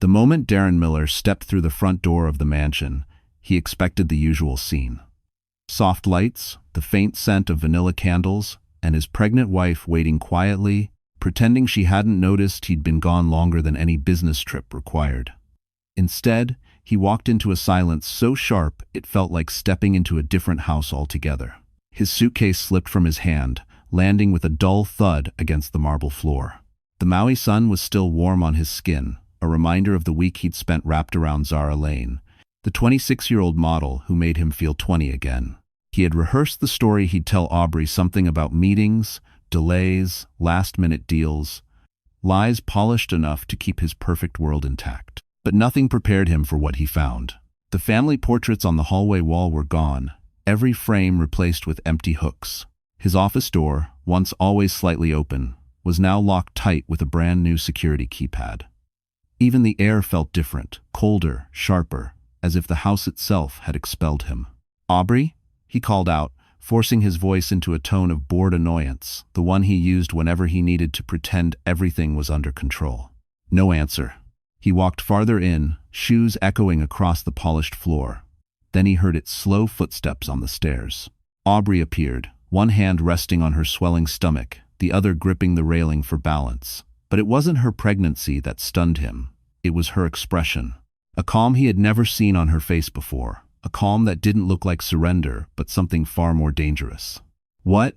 The moment Darren Miller stepped through the front door of the mansion, he expected the usual scene. Soft lights, the faint scent of vanilla candles, and his pregnant wife waiting quietly, pretending she hadn't noticed he'd been gone longer than any business trip required. Instead, he walked into a silence so sharp it felt like stepping into a different house altogether. His suitcase slipped from his hand, landing with a dull thud against the marble floor. The Maui sun was still warm on his skin, a reminder of the week he'd spent wrapped around Zara Lane, the 26-year-old model who made him feel 20 again. He had rehearsed the story he'd tell Aubrey, something about meetings, delays, last-minute deals, lies polished enough to keep his perfect world intact. But nothing prepared him for what he found. The family portraits on the hallway wall were gone, every frame replaced with empty hooks. His office door, once always slightly open, was now locked tight with a brand new security keypad. Even the air felt different, colder, sharper, as if the house itself had expelled him. "Aubrey?" he called out, forcing his voice into a tone of bored annoyance, the one he used whenever he needed to pretend everything was under control. No answer. He walked farther in, shoes echoing across the polished floor. Then he heard its slow footsteps on the stairs. Aubrey appeared, one hand resting on her swelling stomach, the other gripping the railing for balance. But it wasn't her pregnancy that stunned him. It was her expression. A calm he had never seen on her face before. A calm that didn't look like surrender, but something far more dangerous. "What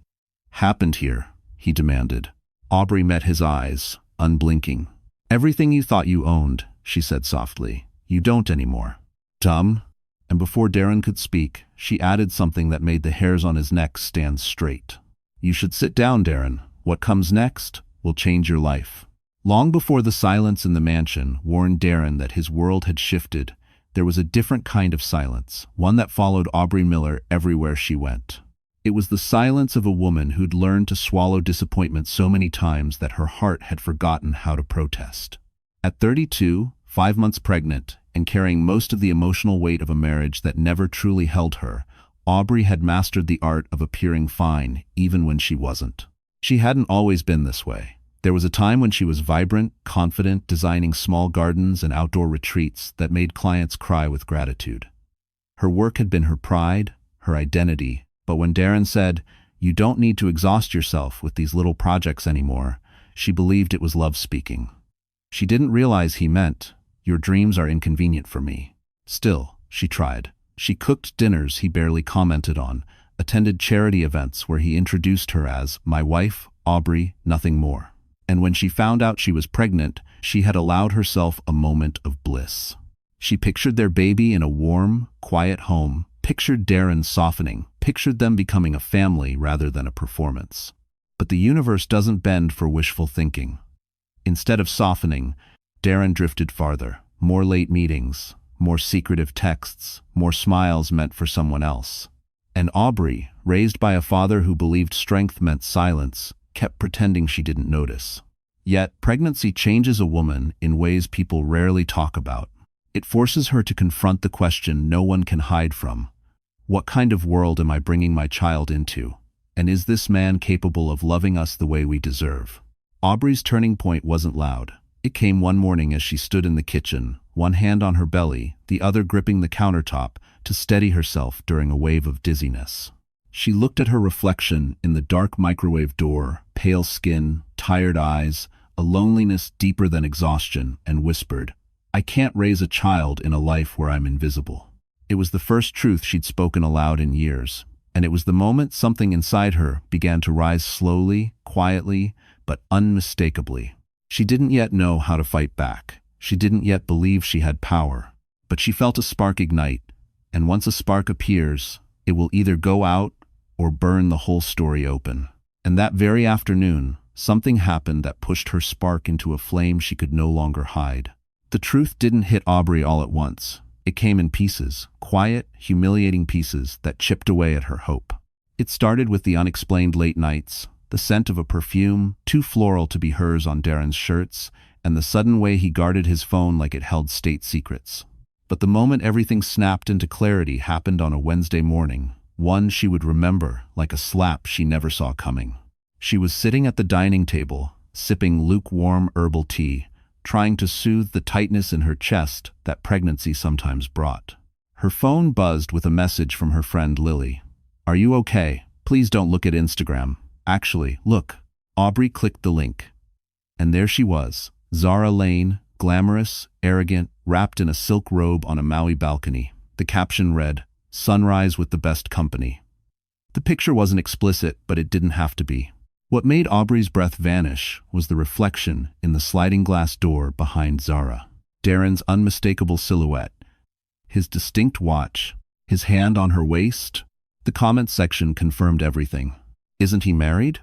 happened here?" he demanded. Aubrey met his eyes, unblinking. "Everything you thought you owned," she said softly. "You don't anymore." "Dumb?" And before Darren could speak, she added something that made the hairs on his neck stand straight. "You should sit down, Darren. What comes next will change your life." Long before the silence in the mansion warned Darren that his world had shifted, there was a different kind of silence, one that followed Aubrey Miller everywhere she went. It was the silence of a woman who'd learned to swallow disappointment so many times that her heart had forgotten how to protest. At 32, 5 months pregnant, and carrying most of the emotional weight of a marriage that never truly held her, Aubrey had mastered the art of appearing fine even when she wasn't. She hadn't always been this way. There was a time when she was vibrant, confident, designing small gardens and outdoor retreats that made clients cry with gratitude. Her work had been her pride, her identity, but when Darren said, "You don't need to exhaust yourself with these little projects anymore," she believed it was love speaking. She didn't realize he meant, "Your dreams are inconvenient for me." Still, she tried. She cooked dinners he barely commented on, attended charity events where he introduced her as "my wife, Aubrey, nothing more." And when she found out she was pregnant, she had allowed herself a moment of bliss. She pictured their baby in a warm, quiet home, pictured Darren softening, pictured them becoming a family rather than a performance. But the universe doesn't bend for wishful thinking. Instead of softening, Darren drifted farther. More late meetings, more secretive texts, more smiles meant for someone else. And Aubrey, raised by a father who believed strength meant silence, kept pretending she didn't notice. Yet, pregnancy changes a woman in ways people rarely talk about. It forces her to confront the question no one can hide from. What kind of world am I bringing my child into? And is this man capable of loving us the way we deserve? Aubrey's turning point wasn't loud. It came one morning as she stood in the kitchen, one hand on her belly, the other gripping the countertop to steady herself during a wave of dizziness. She looked at her reflection in the dark microwave door, pale skin, tired eyes, a loneliness deeper than exhaustion, and whispered, "I can't raise a child in a life where I'm invisible." It was the first truth she'd spoken aloud in years, and it was the moment something inside her began to rise slowly, quietly, but unmistakably. She didn't yet know how to fight back. She didn't yet believe she had power. But she felt a spark ignite, and once a spark appears, it will either go out or burn the whole story open. And that very afternoon, something happened that pushed her spark into a flame she could no longer hide. The truth didn't hit Aubrey all at once. It came in pieces, quiet, humiliating pieces that chipped away at her hope. It started with the unexplained late nights, the scent of a perfume, too floral to be hers on Darren's shirts, and the sudden way he guarded his phone like it held state secrets. But the moment everything snapped into clarity happened on a Wednesday morning, one she would remember like a slap she never saw coming. She was sitting at the dining table, sipping lukewarm herbal tea, trying to soothe the tightness in her chest that pregnancy sometimes brought. Her phone buzzed with a message from her friend Lily. "Are you okay? Please don't look at Instagram. Actually, look." Aubrey clicked the link. And there she was, Zara Lane, glamorous, arrogant, wrapped in a silk robe on a Maui balcony. The caption read, "Sunrise with the best company." The picture wasn't explicit, but it didn't have to be. What made Aubrey's breath vanish was the reflection in the sliding glass door behind Zara. Darren's unmistakable silhouette, his distinct watch, his hand on her waist. The comment section confirmed everything. Isn't he married?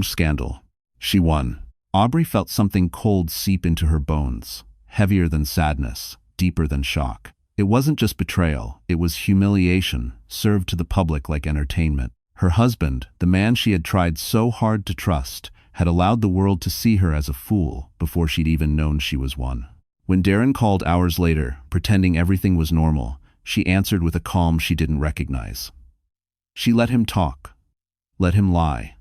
Scandal. She won. Aubrey felt something cold seep into her bones, heavier than sadness, deeper than shock. It wasn't just betrayal, it was humiliation, served to the public like entertainment. Her husband, the man she had tried so hard to trust, had allowed the world to see her as a fool before she'd even known she was one. When Darren called hours later, pretending everything was normal, she answered with a calm she didn't recognize. She let him talk, let him lie,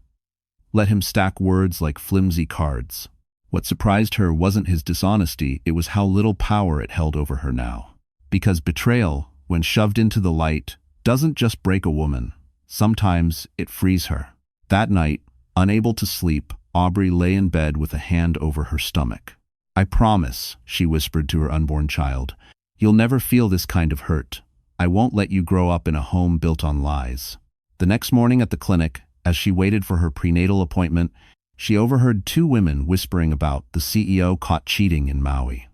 let him stack words like flimsy cards. What surprised her wasn't his dishonesty, it was how little power it held over her now. Because betrayal, when shoved into the light, doesn't just break a woman. Sometimes it frees her. That night, unable to sleep, Aubrey lay in bed with a hand over her stomach. "I promise," she whispered to her unborn child, "you'll never feel this kind of hurt. I won't let you grow up in a home built on lies." The next morning at the clinic, as she waited for her prenatal appointment, she overheard two women whispering about the CEO caught cheating in Maui.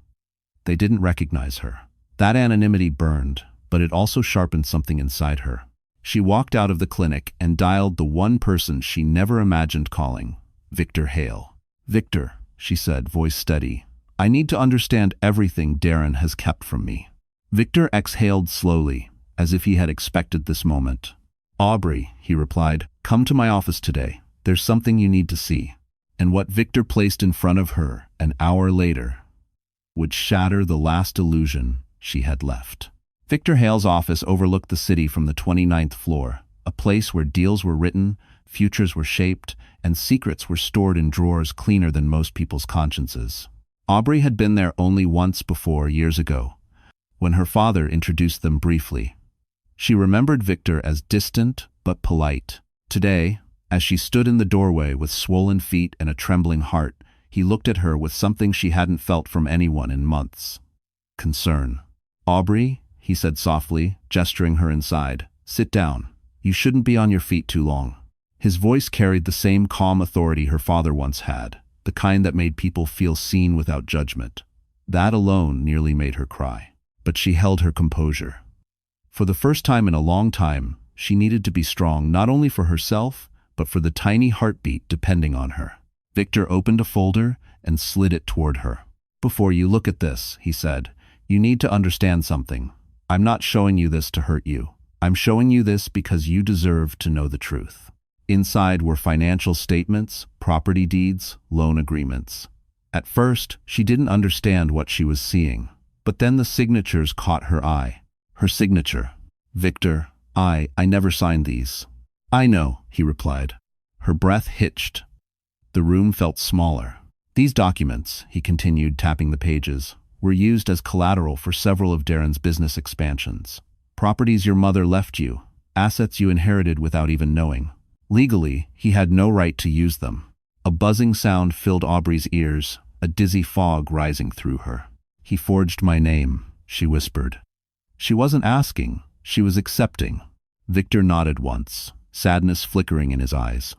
They didn't recognize her. That anonymity burned, but it also sharpened something inside her. She walked out of the clinic and dialed the one person she never imagined calling, Victor Hale. "Victor," she said, voice steady, "I need to understand everything Darren has kept from me." Victor exhaled slowly, as if he had expected this moment. "Aubrey," he replied, "come to my office today. There's something you need to see." And what Victor placed in front of her an hour later would shatter the last illusion she had left. Victor Hale's office overlooked the city from the 29th floor, a place where deals were written, futures were shaped, and secrets were stored in drawers cleaner than most people's consciences. Aubrey had been there only once before, years ago, when her father introduced them briefly. She remembered Victor as distant but polite. Today, as she stood in the doorway with swollen feet and a trembling heart, he looked at her with something she hadn't felt from anyone in months. Concern. "Aubrey," he said softly, gesturing her inside, "sit down. You shouldn't be on your feet too long." His voice carried the same calm authority her father once had, the kind that made people feel seen without judgment. That alone nearly made her cry. But she held her composure. For the first time in a long time, she needed to be strong not only for herself, but for the tiny heartbeat depending on her. Victor opened a folder and slid it toward her. "Before you look at this," he said, "you need to understand something. I'm not showing you this to hurt you. I'm showing you this because you deserve to know the truth." Inside were financial statements, property deeds, loan agreements. At first, she didn't understand what she was seeing. But then the signatures caught her eye. Her signature. "Victor, I never signed these." "I know," he replied. Her breath hitched. The room felt smaller. "These documents," he continued, tapping the pages, "were used as collateral for several of Darren's business expansions. Properties your mother left you, assets you inherited without even knowing. Legally, he had no right to use them." A buzzing sound filled Aubrey's ears, a dizzy fog rising through her. "He forged my name," she whispered. She wasn't asking, she was accepting. Victor nodded once, sadness flickering in his eyes.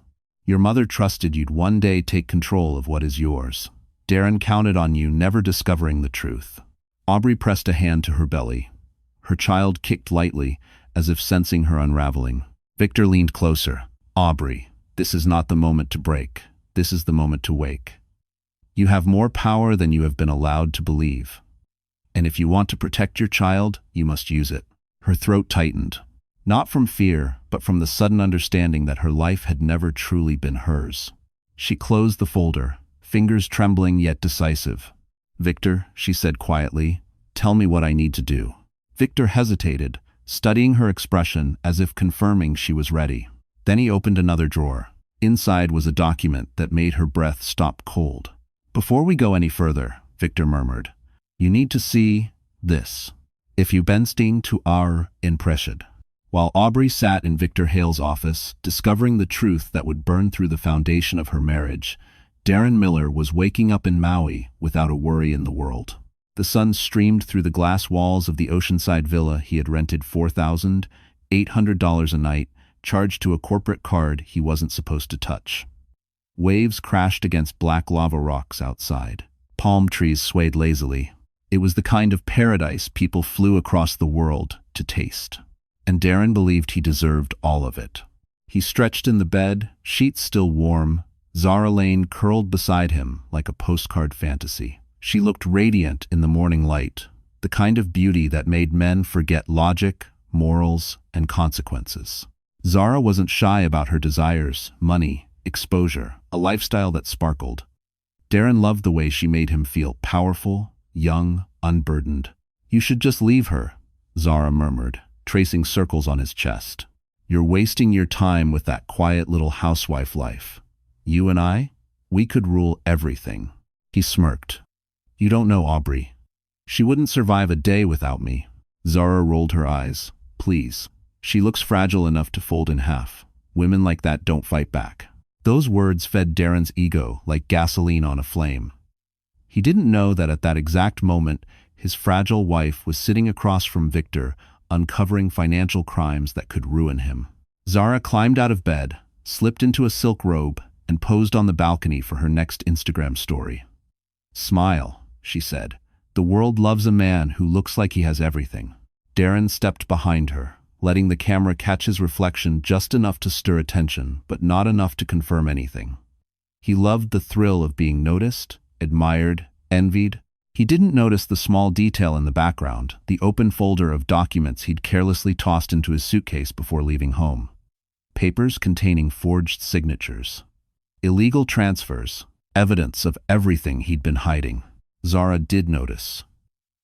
"Your mother trusted you'd one day take control of what is yours. Darren counted on you never discovering the truth." Aubrey pressed a hand to her belly. Her child kicked lightly, as if sensing her unraveling. Victor leaned closer. "Aubrey, this is not the moment to break. This is the moment to wake. You have more power than you have been allowed to believe. And if you want to protect your child, you must use it." Her throat tightened, not from fear, but from the sudden understanding that her life had never truly been hers. She closed the folder, fingers trembling yet decisive. "Victor," she said quietly, "tell me what I need to do." Victor hesitated, studying her expression as if confirming she was ready. Then he opened another drawer. Inside was a document that made her breath stop cold. "Before we go any further," Victor murmured. You need to see this. If you been to our impression. While Aubrey sat in Victor Hale's office, discovering the truth that would burn through the foundation of her marriage, Darren Miller was waking up in Maui without a worry in the world. The sun streamed through the glass walls of the oceanside villa he had rented $4,800 a night, charged to a corporate card he wasn't supposed to touch. Waves crashed against black lava rocks outside. Palm trees swayed lazily. It was the kind of paradise people flew across the world to taste. And Darren believed he deserved all of it. He stretched in the bed, sheets still warm. Zara Lane curled beside him like a postcard fantasy. She looked radiant in the morning light, the kind of beauty that made men forget logic, morals, and consequences. Zara wasn't shy about her desires, money, exposure, a lifestyle that sparkled. Darren loved the way she made him feel powerful, young, unburdened. You should just leave her, Zara murmured, tracing circles on his chest. You're wasting your time with that quiet little housewife life. You and I, we could rule everything. He smirked. You don't know Aubrey. She wouldn't survive a day without me. Zara rolled her eyes. Please. She looks fragile enough to fold in half. Women like that don't fight back. Those words fed Darren's ego like gasoline on a flame. He didn't know that at that exact moment, his fragile wife was sitting across from Victor, uncovering financial crimes that could ruin him. Zara climbed out of bed, slipped into a silk robe, and posed on the balcony for her next Instagram story. Smile, she said. The world loves a man who looks like he has everything. Darren stepped behind her, letting the camera catch his reflection just enough to stir attention, but not enough to confirm anything. He loved the thrill of being noticed, admired, envied. He didn't notice the small detail in the background, the open folder of documents he'd carelessly tossed into his suitcase before leaving home. Papers containing forged signatures. Illegal transfers, evidence of everything he'd been hiding. Zara did notice.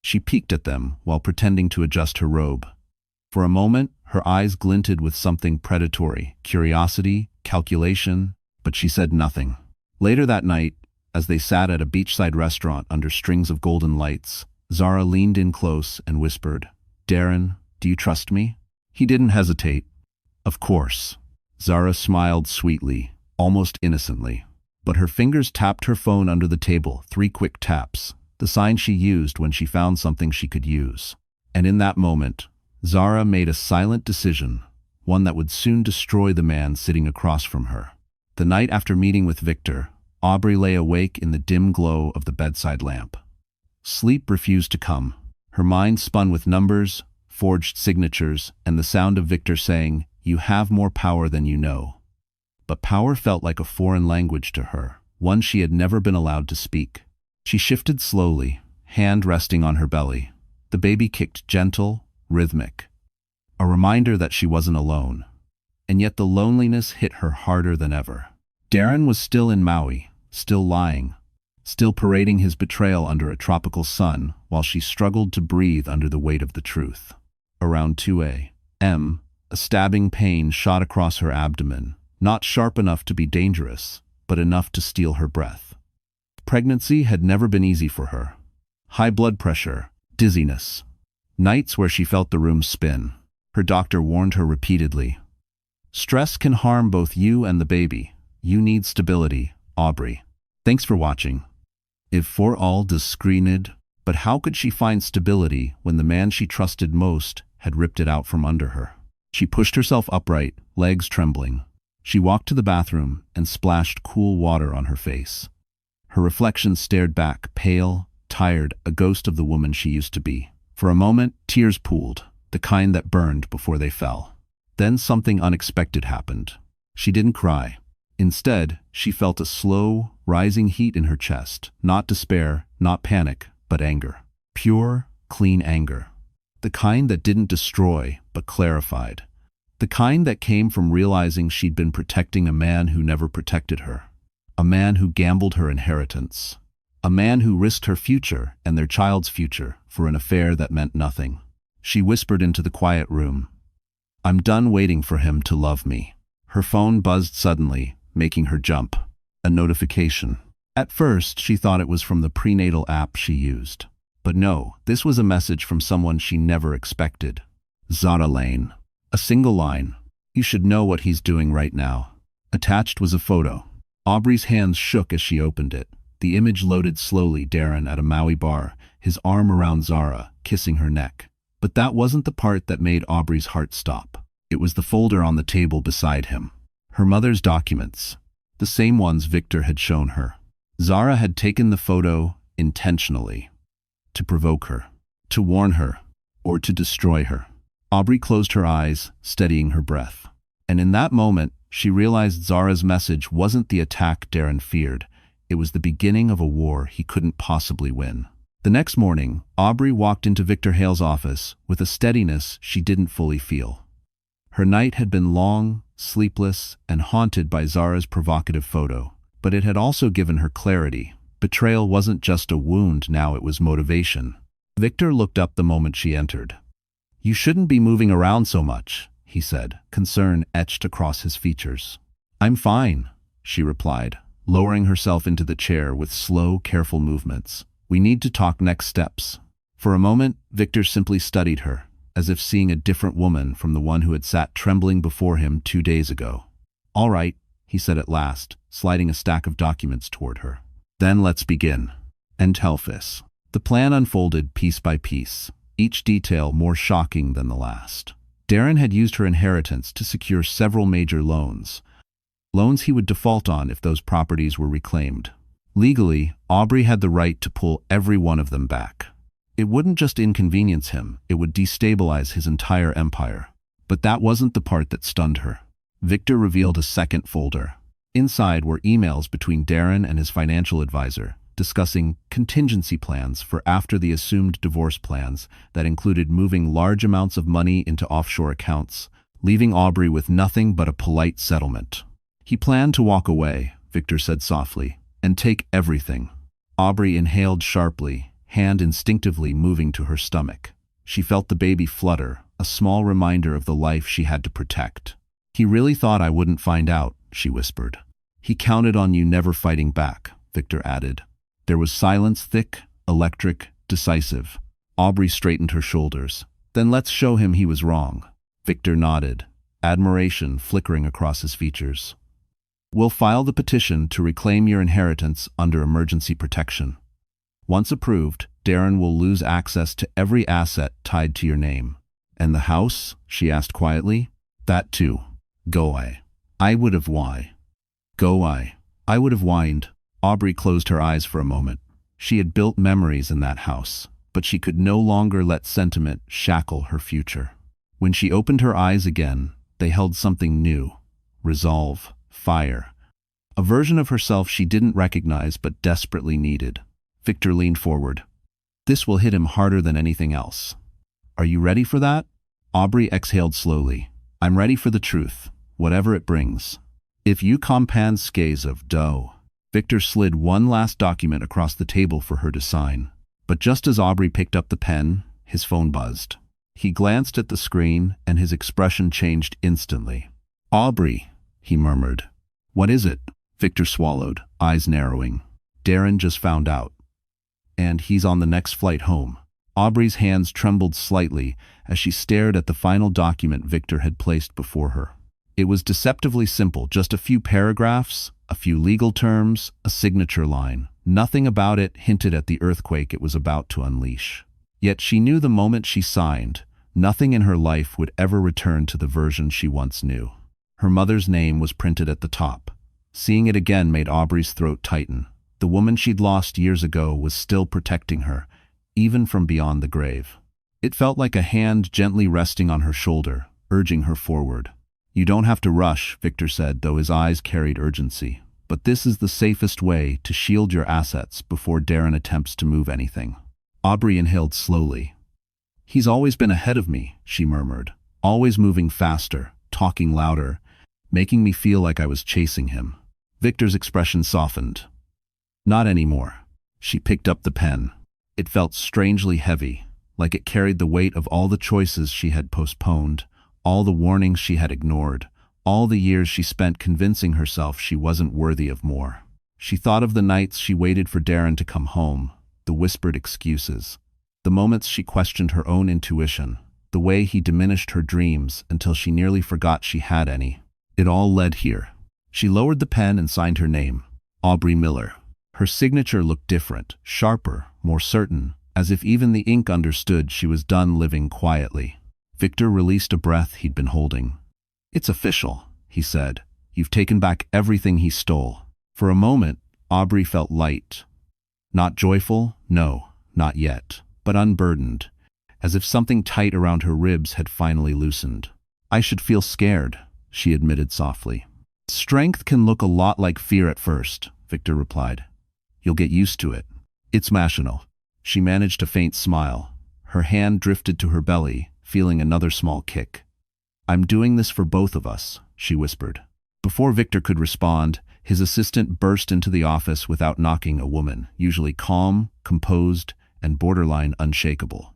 She peeked at them while pretending to adjust her robe. For a moment, her eyes glinted with something predatory, curiosity, calculation, but she said nothing. Later that night, as they sat at a beachside restaurant under strings of golden lights, Zara leaned in close and whispered, Darren, do you trust me? He didn't hesitate. Of course. Zara smiled sweetly, almost innocently. But her fingers tapped her phone under the table, 3 quick taps, the sign she used when she found something she could use. And in that moment, Zara made a silent decision, one that would soon destroy the man sitting across from her. The night after meeting with Victor, Aubrey lay awake in the dim glow of the bedside lamp. Sleep refused to come. Her mind spun with numbers, forged signatures, and the sound of Victor saying, You have more power than you know. But power felt like a foreign language to her, one she had never been allowed to speak. She shifted slowly, hand resting on her belly. The baby kicked gentle, rhythmic. A reminder that she wasn't alone. And yet the loneliness hit her harder than ever. Darren was still in Maui, still lying, still parading his betrayal under a tropical sun while she struggled to breathe under the weight of the truth. Around 2 a.m., a stabbing pain shot across her abdomen, not sharp enough to be dangerous, but enough to steal her breath. Pregnancy had never been easy for her. High blood pressure, dizziness, nights where she felt the room spin. Her doctor warned her repeatedly. Stress can harm both you and the baby. You need stability, Aubrey. Thanks for watching. If for all discreened, but how could she find stability when the man she trusted most had ripped it out from under her? She pushed herself upright, legs trembling. She walked to the bathroom and splashed cool water on her face. Her reflection stared back, pale, tired, a ghost of the woman she used to be. For a moment, tears pooled, the kind that burned before they fell. Then something unexpected happened. She didn't cry. Instead, she felt a slow, rising heat in her chest, not despair, not panic, but anger. Pure, clean anger. The kind that didn't destroy, but clarified. The kind that came from realizing she'd been protecting a man who never protected her. A man who gambled her inheritance. A man who risked her future and their child's future for an affair that meant nothing. She whispered into the quiet room. I'm done waiting for him to love me. Her phone buzzed suddenly, making her jump. A notification. At first, she thought it was from the prenatal app she used. But no, this was a message from someone she never expected. Zara Lane. A single line. You should know what he's doing right now. Attached was a photo. Aubrey's hands shook as she opened it. The image loaded slowly, Darren at a Maui bar, his arm around Zara, kissing her neck. But that wasn't the part that made Aubrey's heart stop. It was the folder on the table beside him. Her mother's documents. The same ones Victor had shown her. Zara had taken the photo intentionally. To provoke her. To warn her. Or to destroy her. Aubrey closed her eyes, steadying her breath. And in that moment, she realized Zara's message wasn't the attack Darren feared. It was the beginning of a war he couldn't possibly win. The next morning, Aubrey walked into Victor Hale's office with a steadiness she didn't fully feel. Her night had been long, sleepless, and haunted by Zara's provocative photo, but it had also given her clarity. Betrayal wasn't just a wound, now it was motivation. Victor looked up the moment she entered. "You shouldn't be moving around so much," he said, concern etched across his features. "I'm fine," she replied, lowering herself into the chair with slow, careful movements. "We need to talk next steps." For a moment, Victor simply studied her, as if seeing a different woman from the one who had sat trembling before him 2 days ago. "All right," he said at last, sliding a stack of documents toward her. "Then let's begin." And Telphis. The plan unfolded piece by piece, each detail more shocking than the last. Darren had used her inheritance to secure several major loans. Loans he would default on if those properties were reclaimed. Legally, Aubrey had the right to pull every one of them back. It wouldn't just inconvenience him, it would destabilize his entire empire. But that wasn't the part that stunned her. Victor revealed a second folder. Inside were emails between Darren and his financial advisor, discussing contingency plans for after the assumed divorce plans that included moving large amounts of money into offshore accounts, leaving Aubrey with nothing but a polite settlement. He planned to walk away, Victor said softly, and take everything. Aubrey inhaled sharply, hand instinctively moving to her stomach. She felt the baby flutter, a small reminder of the life she had to protect. "He really thought I wouldn't find out," she whispered. "He counted on you never fighting back," Victor added. There was silence, thick, electric, decisive. Aubrey straightened her shoulders. "Then let's show him he was wrong." Victor nodded, admiration flickering across his features. "We'll file the petition to reclaim your inheritance under emergency protection. Once approved, Darren will lose access to every asset tied to your name." "And the house?" she asked quietly. "That too. Go I. I would have why. Go I would have whined." Aubrey closed her eyes for a moment. She had built memories in that house, but she could no longer let sentiment shackle her future. When she opened her eyes again, they held something new. Resolve. Fire. A version of herself she didn't recognize but desperately needed. Victor leaned forward. "This will hit him harder than anything else. Are you ready for that?" Aubrey exhaled slowly. "I'm ready for the truth, whatever it brings. If you compound scase of dough." Victor slid one last document across the table for her to sign. But just as Aubrey picked up the pen, his phone buzzed. He glanced at the screen, and his expression changed instantly. "Aubrey," he murmured. "What is it?" Victor swallowed, eyes narrowing. "Darren just found out. And he's on the next flight home." Aubrey's hands trembled slightly as she stared at the final document Victor had placed before her. It was deceptively simple, just a few paragraphs, a few legal terms, a signature line. Nothing about it hinted at the earthquake it was about to unleash. Yet she knew the moment she signed, nothing in her life would ever return to the version she once knew. Her mother's name was printed at the top. Seeing it again made Aubrey's throat tighten. The woman she'd lost years ago was still protecting her, even from beyond the grave. It felt like a hand gently resting on her shoulder, urging her forward. "You don't have to rush," Victor said, though his eyes carried urgency. "But this is the safest way to shield your assets before Darren attempts to move anything." Aubrey inhaled slowly. "He's always been ahead of me," she murmured, "always moving faster, talking louder, making me feel like I was chasing him." Victor's expression softened. "Not anymore." She picked up the pen. It felt strangely heavy, like it carried the weight of all the choices she had postponed, all the warnings she had ignored, all the years she spent convincing herself she wasn't worthy of more. She thought of the nights she waited for Darren to come home, the whispered excuses, the moments she questioned her own intuition, the way he diminished her dreams until she nearly forgot she had any. It all led here. She lowered the pen and signed her name, Aubrey Miller. Her signature looked different, sharper, more certain, as if even the ink understood she was done living quietly. Victor released a breath he'd been holding. "It's official," he said. "You've taken back everything he stole." For a moment, Aubrey felt light. Not joyful, no, not yet, but unburdened, as if something tight around her ribs had finally loosened. "I should feel scared," she admitted softly. "Strength can look a lot like fear at first," Victor replied. "You'll get used to it. It's machinal." She managed a faint smile. Her hand drifted to her belly, feeling another small kick. "I'm doing this for both of us," she whispered. Before Victor could respond, his assistant burst into the office without knocking. A woman, usually calm, composed, and borderline unshakable.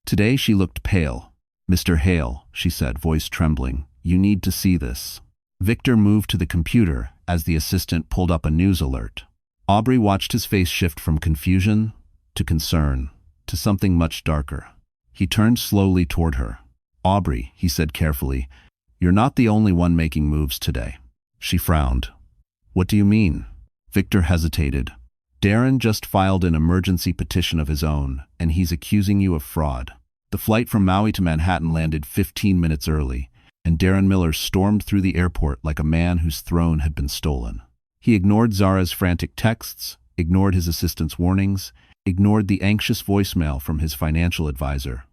Today she looked pale. "Mr. Hale," she said, voice trembling, "you need to see this." Victor moved to the computer as the assistant pulled up a news alert. Aubrey watched his face shift from confusion to concern, to something much darker. He turned slowly toward her. "Aubrey," he said carefully, "you're not the only one making moves today." She frowned. "What do you mean?" Victor hesitated. "Darren just filed an emergency petition of his own, and he's accusing you of fraud. The flight from Maui to Manhattan landed 15 minutes early, and Darren Miller stormed through the airport like a man whose throne had been stolen. He ignored Zara's frantic texts, ignored his assistant's warnings, ignored the anxious voicemail from his financial advisor.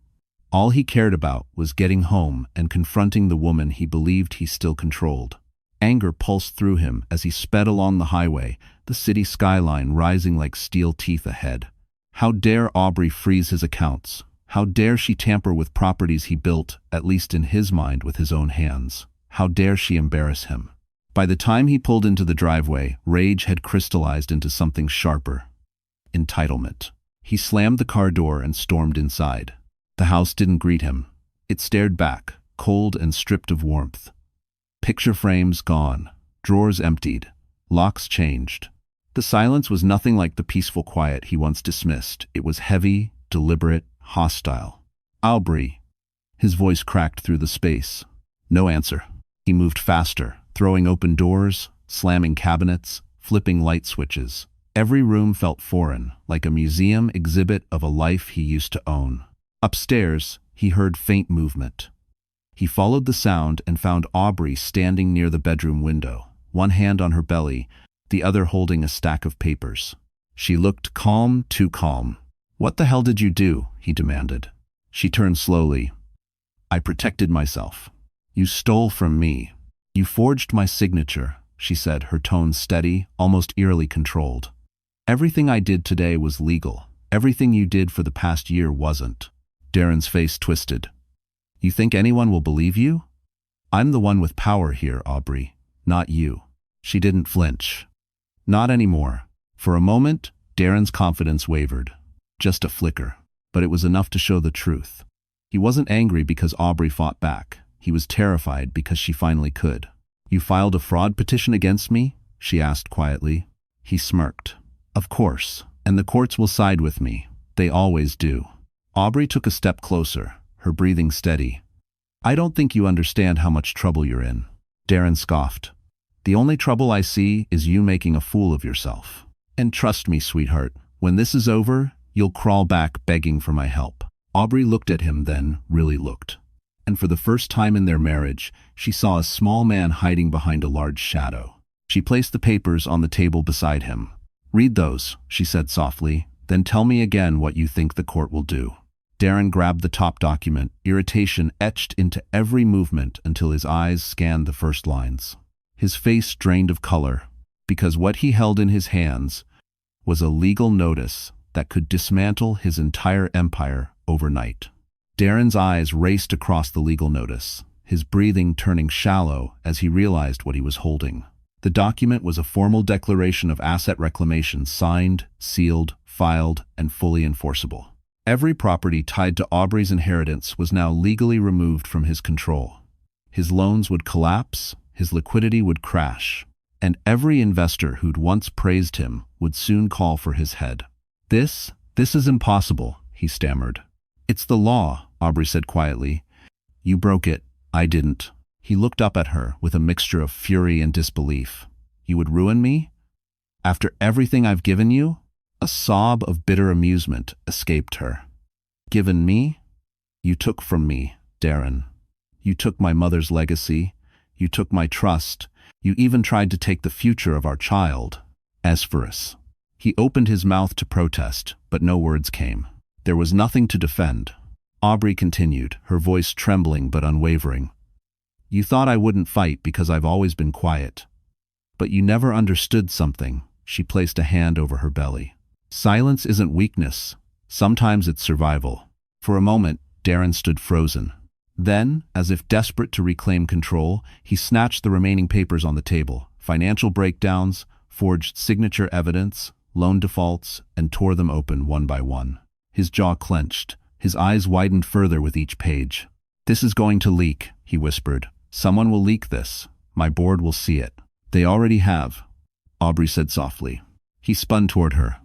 All he cared about was getting home and confronting the woman he believed he still controlled. Anger pulsed through him as he sped along the highway, the city skyline rising like steel teeth ahead. How dare Aubrey freeze his accounts? How dare she tamper with properties he built, at least in his mind, with his own hands? How dare she embarrass him? By the time he pulled into the driveway, rage had crystallized into something sharper. Entitlement. He slammed the car door and stormed inside. The house didn't greet him. It stared back, cold and stripped of warmth. Picture frames gone, drawers emptied, locks changed. The silence was nothing like the peaceful quiet he once dismissed. It was heavy, deliberate, hostile. "Aubrey." His voice cracked through the space. No answer. He moved faster, throwing open doors, slamming cabinets, flipping light switches. Every room felt foreign, like a museum exhibit of a life he used to own. Upstairs, he heard faint movement. He followed the sound and found Aubrey standing near the bedroom window, one hand on her belly, the other holding a stack of papers. She looked calm, too calm. "What the hell did you do?" he demanded. She turned slowly. "I protected myself. You stole from me. You forged my signature," she said, her tone steady, almost eerily controlled. "Everything I did today was legal. Everything you did for the past year wasn't." Darren's face twisted. "You think anyone will believe you? I'm the one with power here, Aubrey, not you." She didn't flinch. Not anymore. For a moment, Darren's confidence wavered. Just a flicker, but it was enough to show the truth. He wasn't angry because Aubrey fought back. He was terrified because she finally could. "You filed a fraud petition against me?" she asked quietly. He smirked. "Of course, and the courts will side with me. They always do." Aubrey took a step closer, her breathing steady. "I don't think you understand how much trouble you're in." Darren scoffed. "The only trouble I see is you making a fool of yourself. And trust me, sweetheart, when this is over, you'll crawl back begging for my help." Aubrey looked at him then, really looked. And for the first time in their marriage, she saw a small man hiding behind a large shadow. She placed the papers on the table beside him. "Read those," she said softly, "then tell me again what you think the court will do." Darren grabbed the top document, irritation etched into every movement until his eyes scanned the first lines. His face drained of color, because what he held in his hands was a legal notice that could dismantle his entire empire overnight. Darren's eyes raced across the legal notice, his breathing turning shallow as he realized what he was holding. The document was a formal declaration of asset reclamation, signed, sealed, filed, and fully enforceable. Every property tied to Aubrey's inheritance was now legally removed from his control. His loans would collapse, his liquidity would crash. and every investor who'd once praised him would soon call for his head. This is impossible, he stammered. It's the law, Aubrey said quietly. You broke it, I didn't. He looked up at her with a mixture of fury and disbelief. You would ruin me? After everything I've given you? A sob of bitter amusement escaped her. Given me? You took from me, Darren. You took my mother's legacy. You took my trust. You even tried to take the future of our child, Esphorus. He opened his mouth to protest, but no words came. There was nothing to defend. Aubrey continued, her voice trembling but unwavering. You thought I wouldn't fight because I've always been quiet. But you never understood something. She placed a hand over her belly. Silence isn't weakness. Sometimes it's survival. For a moment, Darren stood frozen. Then, as if desperate to reclaim control, he snatched the remaining papers on the table, financial breakdowns, forged signature evidence, loan defaults, and tore them open one by one. His jaw clenched. His eyes widened further with each page. This is going to leak, he whispered. Someone will leak this. My board will see it. They already have, Aubrey said softly. He spun toward her.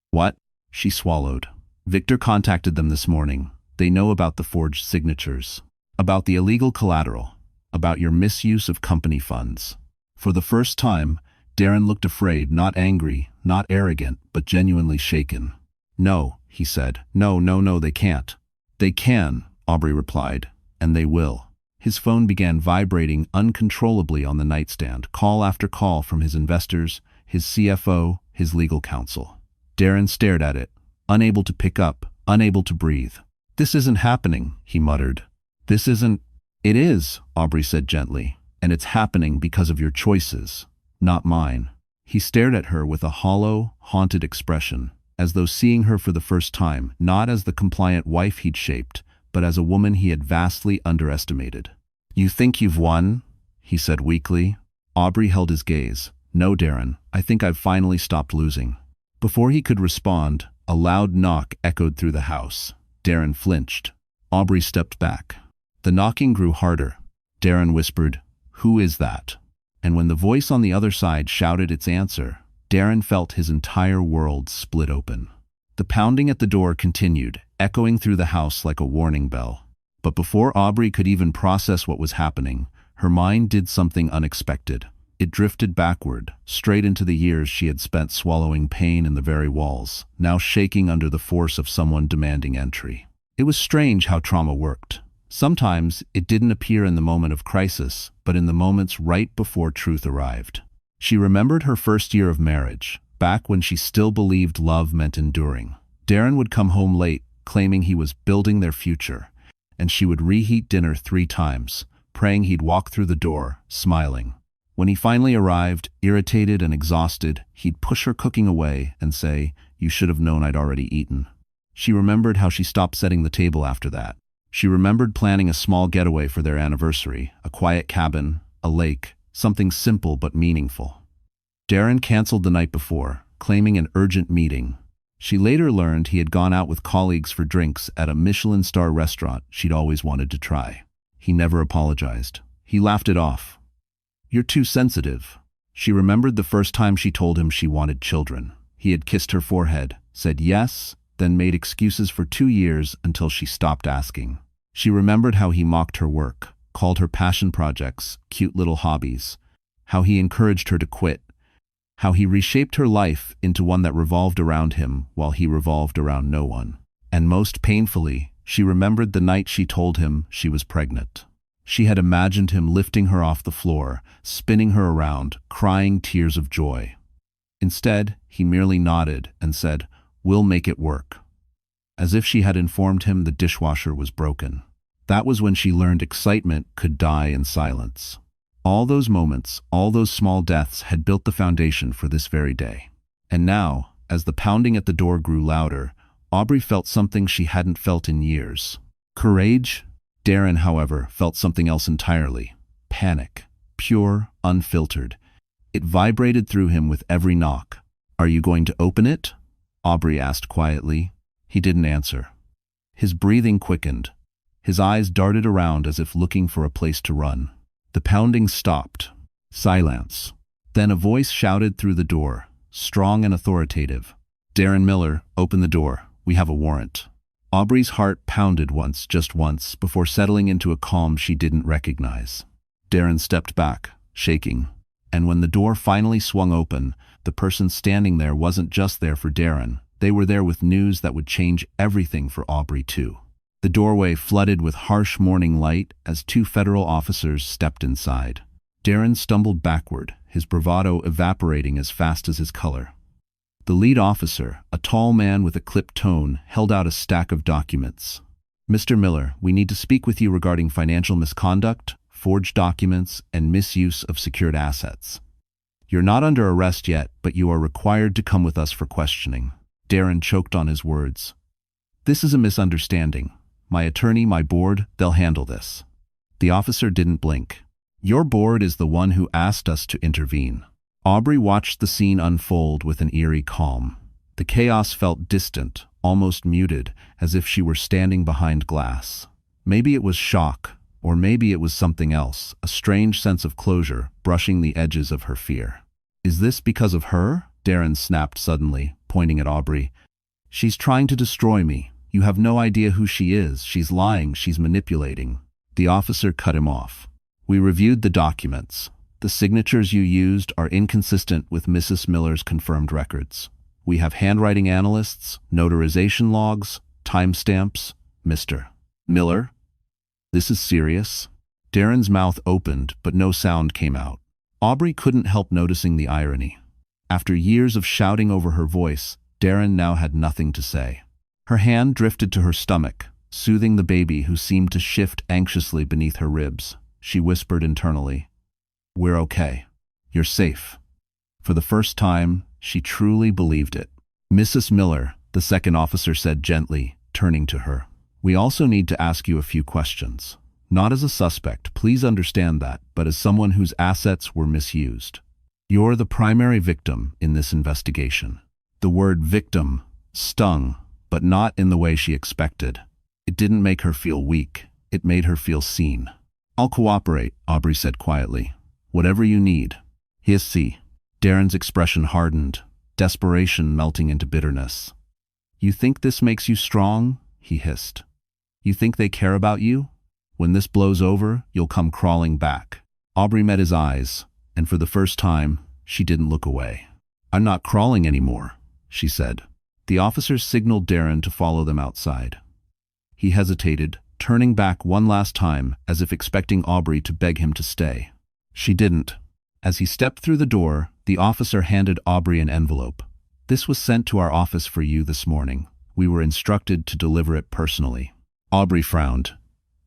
What? She swallowed. Victor contacted them this morning. They know about the forged signatures, about the illegal collateral, about your misuse of company funds. For the first time, Darren looked afraid, not angry, not arrogant, but genuinely shaken. No, he said. No, they can't. They can, Aubrey replied, and they will. His phone began vibrating uncontrollably on the nightstand, call after call from his investors, his CFO, his legal counsel. Darren stared at it, unable to pick up, unable to breathe. This isn't happening, he muttered. This isn't. It is, Aubrey said gently, and it's happening because of your choices, not mine. He stared at her with a hollow, haunted expression, as though seeing her for the first time, not as the compliant wife he'd shaped, but as a woman he had vastly underestimated. You think you've won? He said weakly. Aubrey held his gaze. No, Darren, I think I've finally stopped losing. Before he could respond, a loud knock echoed through the house. Darren flinched. Aubrey stepped back. The knocking grew harder. Darren whispered, "Who is that?" And when the voice on the other side shouted its answer, Darren felt his entire world split open. The pounding at the door continued, echoing through the house like a warning bell. But before Aubrey could even process what was happening, her mind did something unexpected. It drifted backward, straight into the years she had spent swallowing pain in the very walls, now shaking under the force of someone demanding entry. It was strange how trauma worked. Sometimes it didn't appear in the moment of crisis, but in the moments right before truth arrived. She remembered her first year of marriage, back when she still believed love meant enduring. Darren would come home late, claiming he was building their future, and she would reheat dinner 3 times, praying he'd walk through the door, smiling. When he finally arrived, irritated and exhausted, he'd push her cooking away and say, "You should have known I'd already eaten." She remembered how she stopped setting the table after that. She remembered planning a small getaway for their anniversary, a quiet cabin, a lake, something simple but meaningful. Darren canceled the night before, claiming an urgent meeting. She later learned he had gone out with colleagues for drinks at a Michelin star restaurant she'd always wanted to try. He never apologized. He laughed it off. "You're too sensitive." She remembered the first time she told him she wanted children. He had kissed her forehead, said yes, then made excuses for 2 years until she stopped asking. She remembered how he mocked her work, called her passion projects cute little hobbies, how he encouraged her to quit, how he reshaped her life into one that revolved around him while he revolved around no one. And most painfully, she remembered the night she told him she was pregnant. She had imagined him lifting her off the floor, spinning her around, crying tears of joy. Instead, he merely nodded and said, "We'll make it work," as if she had informed him the dishwasher was broken. That was when she learned excitement could die in silence. All those moments, all those small deaths had built the foundation for this very day. And now, as the pounding at the door grew louder, Aubrey felt something she hadn't felt in years. Courage? Darren, however, felt something else entirely. Panic. Pure, unfiltered. It vibrated through him with every knock. "Are you going to open it?" Aubrey asked quietly. He didn't answer. His breathing quickened. His eyes darted around as if looking for a place to run. The pounding stopped. Silence. Then a voice shouted through the door, strong and authoritative. "Darren Miller, open the door. We have a warrant." Aubrey's heart pounded once, just once, before settling into a calm she didn't recognize. Darren stepped back, shaking. And when the door finally swung open, the person standing there wasn't just there for Darren. They were there with news that would change everything for Aubrey too. The doorway flooded with harsh morning light as two federal officers stepped inside. Darren stumbled backward, his bravado evaporating as fast as his color. The lead officer, a tall man with a clipped tone, held out a stack of documents. "Mr. Miller, we need to speak with you regarding financial misconduct, forged documents, and misuse of secured assets. You're not under arrest yet, but you are required to come with us for questioning." Darren choked on his words. "This is a misunderstanding. My attorney, my board, they'll handle this." The officer didn't blink. "Your board is the one who asked us to intervene." Aubrey watched the scene unfold with an eerie calm. The chaos felt distant, almost muted, as if she were standing behind glass. Maybe it was shock, or maybe it was something else, a strange sense of closure brushing the edges of her fear. "Is this because of her?" Darren snapped suddenly, pointing at Aubrey. "She's trying to destroy me. You have no idea who she is. She's lying. She's manipulating." The officer cut him off. "We reviewed the documents. The signatures you used are inconsistent with Mrs. Miller's confirmed records. We have handwriting analysts, notarization logs, timestamps. Mr. Miller, this is serious." Darren's mouth opened, but no sound came out. Aubrey couldn't help noticing the irony. After years of shouting over her voice, Darren now had nothing to say. Her hand drifted to her stomach, soothing the baby who seemed to shift anxiously beneath her ribs. She whispered internally, "We're okay. You're safe." For the first time, she truly believed it. "Mrs. Miller," the second officer said gently, turning to her, "we also need to ask you a few questions. Not as a suspect, please understand that, but as someone whose assets were misused. You're the primary victim in this investigation." The word victim stung, but not in the way she expected. It didn't make her feel weak. It made her feel seen. "I'll cooperate," Aubrey said quietly. "Whatever you need." "Hissy." Darren's expression hardened, desperation melting into bitterness. "You think this makes you strong?" he hissed. "You think they care about you? When this blows over, you'll come crawling back." Aubrey met his eyes, and for the first time, she didn't look away. "I'm not crawling anymore," she said. The officers signaled Darren to follow them outside. He hesitated, turning back one last time as if expecting Aubrey to beg him to stay. She didn't. As he stepped through the door, the officer handed Aubrey an envelope. "This was sent to our office for you this morning. We were instructed to deliver it personally." Aubrey frowned.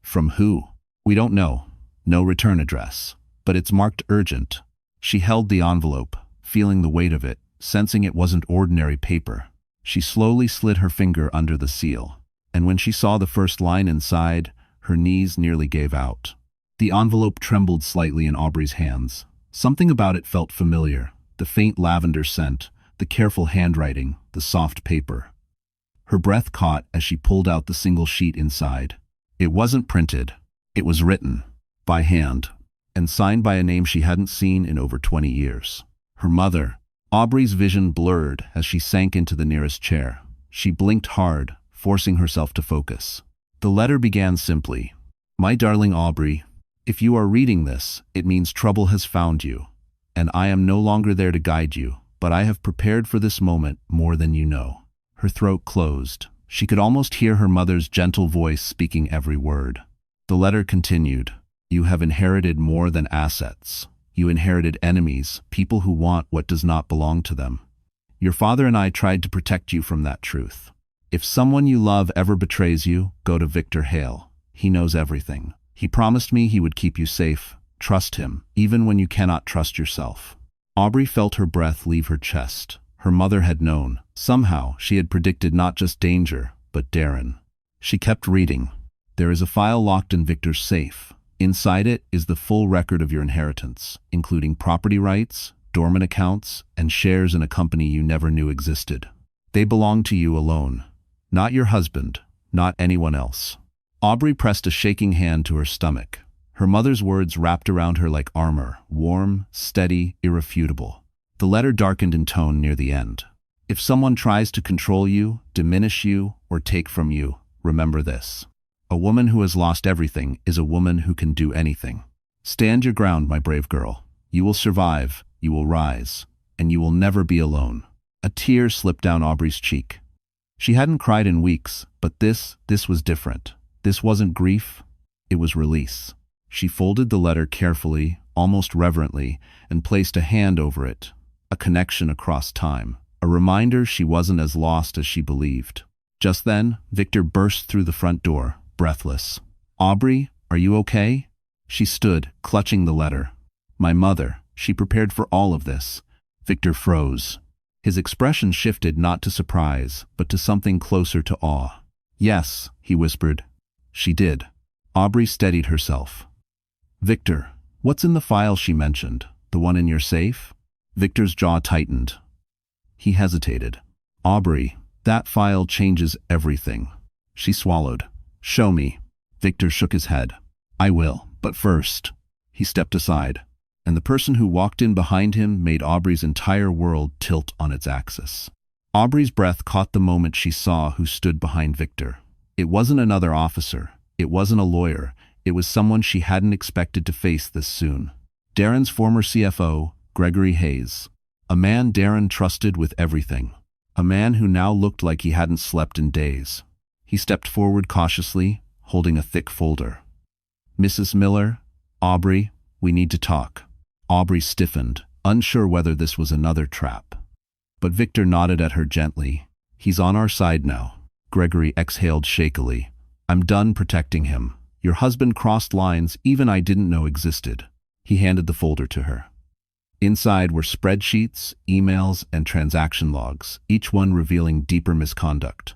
"From who?" "We don't know. No return address. But it's marked urgent." She held the envelope, feeling the weight of it, sensing it wasn't ordinary paper. She slowly slid her finger under the seal, and when she saw the first line inside, her knees nearly gave out. The envelope trembled slightly in Aubrey's hands. Something about it felt familiar, the faint lavender scent, the careful handwriting, the soft paper. Her breath caught as she pulled out the single sheet inside. It wasn't printed. It was written, by hand, and signed by a name she hadn't seen in over 20 years. Her mother. Aubrey's vision blurred as she sank into the nearest chair. She blinked hard, forcing herself to focus. The letter began simply, "My darling Aubrey, if you are reading this, it means trouble has found you, and I am no longer there to guide you, but I have prepared for this moment more than you know." Her throat closed. She could almost hear her mother's gentle voice speaking every word. The letter continued, "You have inherited more than assets. You inherited enemies, people who want what does not belong to them. Your father and I tried to protect you from that truth. If someone you love ever betrays you, go to Victor Hale. He knows everything. He promised me he would keep you safe. Trust him, even when you cannot trust yourself." Aubrey felt her breath leave her chest. Her mother had known. Somehow, she had predicted not just danger, but Darren. She kept reading. "There is a file locked in Victor's safe. Inside it is the full record of your inheritance, including property rights, dormant accounts, and shares in a company you never knew existed. They belong to you alone, not your husband, not anyone else." Aubrey pressed a shaking hand to her stomach. Her mother's words wrapped around her like armor, warm, steady, irrefutable. The letter darkened in tone near the end. If someone tries to control you, diminish you, or take from you, remember this. A woman who has lost everything is a woman who can do anything. Stand your ground, my brave girl. You will survive, you will rise, and you will never be alone. A tear slipped down Aubrey's cheek. She hadn't cried in weeks, but this was different. This wasn't grief, it was release. She folded the letter carefully, almost reverently, and placed a hand over it. A connection across time. A reminder she wasn't as lost as she believed. Just then, Victor burst through the front door, breathless. "Aubrey, are you okay?" She stood, clutching the letter. "My mother, she prepared for all of this." Victor froze. His expression shifted not to surprise, but to something closer to awe. "Yes," he whispered. "She did." Aubrey steadied herself. "Victor, what's in the file she mentioned? The one in your safe?" Victor's jaw tightened. He hesitated. "Aubrey, that file changes everything." She swallowed. "Show me." Victor shook his head. "I will, but first." He stepped aside, and the person who walked in behind him made Aubrey's entire world tilt on its axis. Aubrey's breath caught the moment she saw who stood behind Victor. It wasn't another officer. It wasn't a lawyer. It was someone she hadn't expected to face this soon. Darren's former CFO, Gregory Hayes. A man Darren trusted with everything. A man who now looked like he hadn't slept in days. He stepped forward cautiously, holding a thick folder. "Mrs. Miller, Aubrey, we need to talk." Aubrey stiffened, unsure whether this was another trap. But Victor nodded at her gently. "He's on our side now." Gregory exhaled shakily. "I'm done protecting him. Your husband crossed lines even I didn't know existed." He handed the folder to her. Inside were spreadsheets, emails, and transaction logs, each one revealing deeper misconduct.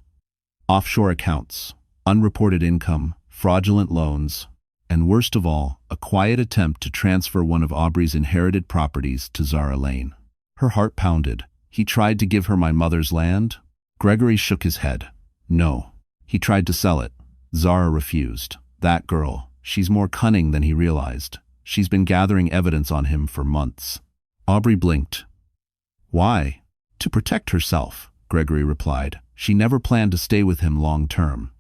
Offshore accounts, unreported income, fraudulent loans, and worst of all, a quiet attempt to transfer one of Aubrey's inherited properties to Zara Lane. Her heart pounded. "He tried to give her my mother's land?" Gregory shook his head. "No. He tried to sell it. Zara refused. That girl, she's more cunning than he realized. She's been gathering evidence on him for months." Aubrey blinked. "Why?" "To protect herself," Gregory replied. "She never planned to stay with him long term.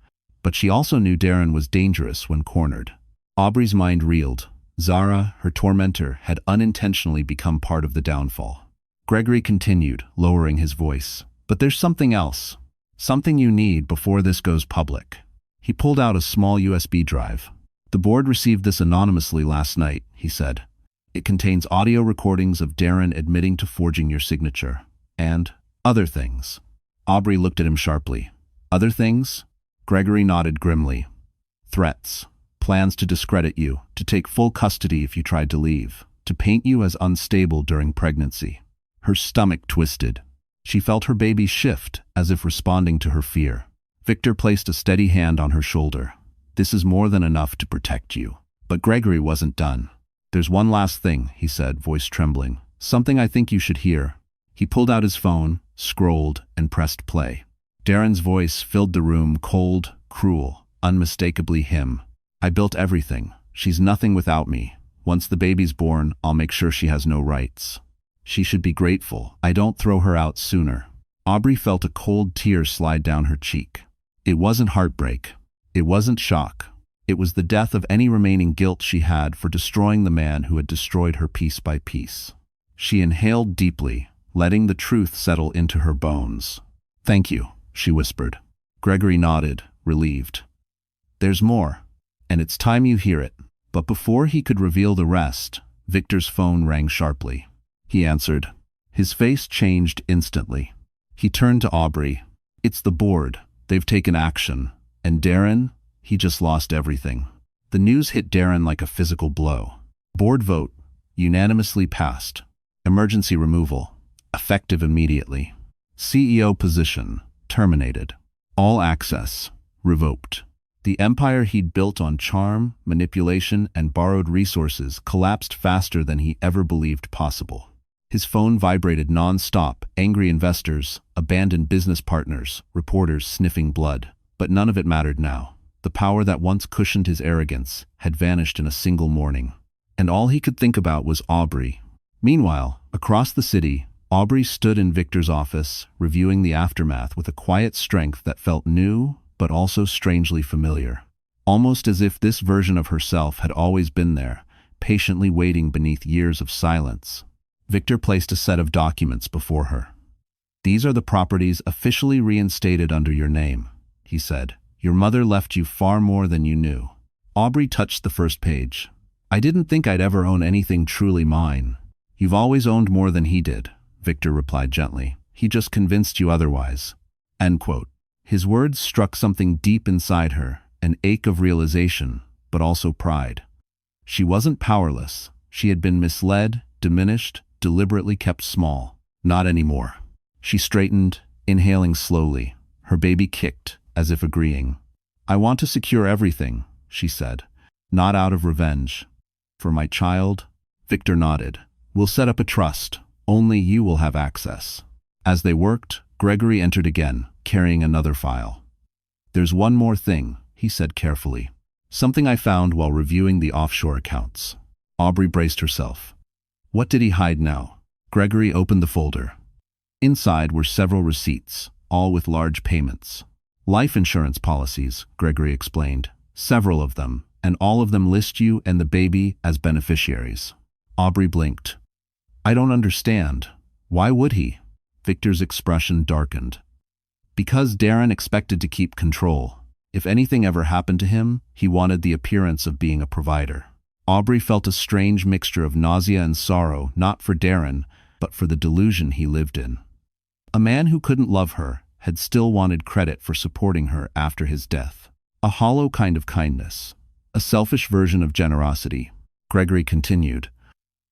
But she also knew Darren was dangerous when cornered." Aubrey's mind reeled. Zara, her tormentor, had unintentionally become part of the downfall. Gregory continued, lowering his voice. "But there's something else. Something you need before this goes public." He pulled out a small USB drive. "The board received this anonymously last night," he said. "It contains audio recordings of Darren admitting to forging your signature. And other things." Aubrey looked at him sharply. "Other things?" Gregory nodded grimly. "Threats. Plans to discredit you, to take full custody if you tried to leave, to paint you as unstable during pregnancy." Her stomach twisted. She felt her baby shift, as if responding to her fear. Victor placed a steady hand on her shoulder. "This is more than enough to protect you." But Gregory wasn't done. "There's one last thing," he said, voice trembling. "Something I think you should hear." He pulled out his phone, scrolled, and pressed play. Darren's voice filled the room, cold, cruel, unmistakably him. "I built everything. She's nothing without me. Once the baby's born, I'll make sure she has no rights. She should be grateful. I don't throw her out sooner." Aubrey felt a cold tear slide down her cheek. It wasn't heartbreak. It wasn't shock. It was the death of any remaining guilt she had for destroying the man who had destroyed her piece by piece. She inhaled deeply, letting the truth settle into her bones. "Thank you," she whispered. Gregory nodded, relieved. "There's more, and it's time you hear it." But before he could reveal the rest, Victor's phone rang sharply. He answered. His face changed instantly. He turned to Aubrey. "It's the board. They've taken action. And Darren, he just lost everything." The news hit Darren like a physical blow. Board vote, unanimously passed. Emergency removal, effective immediately. CEO position, terminated. All access, revoked. The empire he'd built on charm, manipulation, and borrowed resources collapsed faster than he ever believed possible. His phone vibrated non-stop, angry investors, abandoned business partners, reporters sniffing blood. But none of it mattered now. The power that once cushioned his arrogance had vanished in a single morning. And all he could think about was Aubrey. Meanwhile, across the city, Aubrey stood in Victor's office, reviewing the aftermath with a quiet strength that felt new, but also strangely familiar. Almost as if this version of herself had always been there, patiently waiting beneath years of silence. Victor placed a set of documents before her. "These are the properties officially reinstated under your name," he said. "Your mother left you far more than you knew." Aubrey touched the first page. "I didn't think I'd ever own anything truly mine." "You've always owned more than he did," Victor replied gently. "He just convinced you otherwise." End quote. His words struck something deep inside her, an ache of realization, but also pride. She wasn't powerless. She had been misled, diminished, deliberately kept small. Not anymore. She straightened, inhaling slowly. Her baby kicked, as if agreeing. "I want to secure everything," she said. "Not out of revenge. For my child." Victor nodded. "We'll set up a trust. Only you will have access." As they worked, Gregory entered again, carrying another file. "There's one more thing," he said carefully. "Something I found while reviewing the offshore accounts." Aubrey braced herself. What did he hide now? Gregory opened the folder. Inside were several receipts, all with large payments. "Life insurance policies," Gregory explained. "Several of them, and all of them list you and the baby as beneficiaries." Aubrey blinked. "I don't understand. Why would he?" Victor's expression darkened. "Because Darren expected to keep control. If anything ever happened to him, he wanted the appearance of being a provider." Aubrey felt a strange mixture of nausea and sorrow, not for Darren, but for the delusion he lived in. A man who couldn't love her had still wanted credit for supporting her after his death. A hollow kind of kindness. A selfish version of generosity. Gregory continued.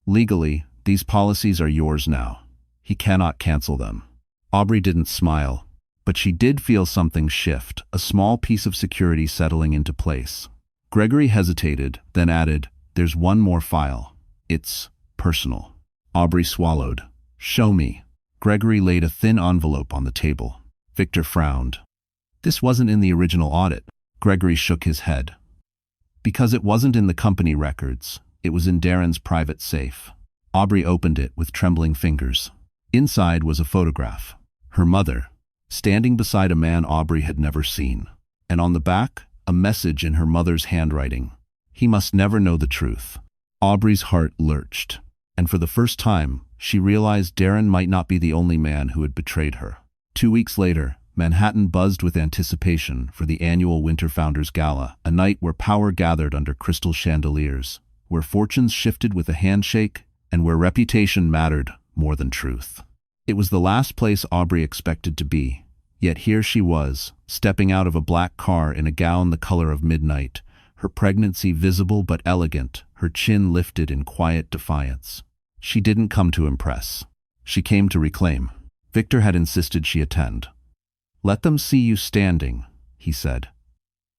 "Legally, these policies are yours now. He cannot cancel them." Aubrey didn't smile, but she did feel something shift, a small piece of security settling into place. Gregory hesitated, then added, "There's one more file. It's personal." Aubrey swallowed. "Show me." Gregory laid a thin envelope on the table. Victor frowned. "This wasn't in the original audit." Gregory shook his head. "Because it wasn't in the company records. It was in Darren's private safe." Aubrey opened it with trembling fingers. Inside was a photograph. Her mother, standing beside a man Aubrey had never seen. And on the back, a message in her mother's handwriting. He must never know the truth. Aubrey's heart lurched. And for the first time, she realized Darren might not be the only man who had betrayed her. 2 weeks later, Manhattan buzzed with anticipation for the annual Winter Founders Gala, a night where power gathered under crystal chandeliers, where fortunes shifted with a handshake, and where reputation mattered more than truth. It was the last place Aubrey expected to be, yet here she was, stepping out of a black car in a gown the color of midnight, her pregnancy visible but elegant, her chin lifted in quiet defiance. She didn't come to impress. She came to reclaim. Victor had insisted she attend. "Let them see you standing," he said.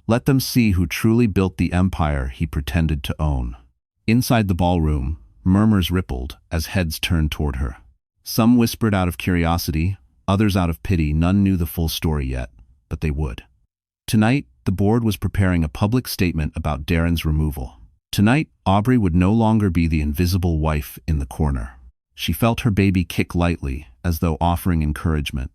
"Let them see who truly built the empire he pretended to own." Inside the ballroom, murmurs rippled as heads turned toward her. Some whispered out of curiosity, others out of pity. None knew the full story yet, but they would. Tonight, the board was preparing a public statement about Darren's removal. Tonight, Aubrey would no longer be the invisible wife in the corner. She felt her baby kick lightly, as though offering encouragement.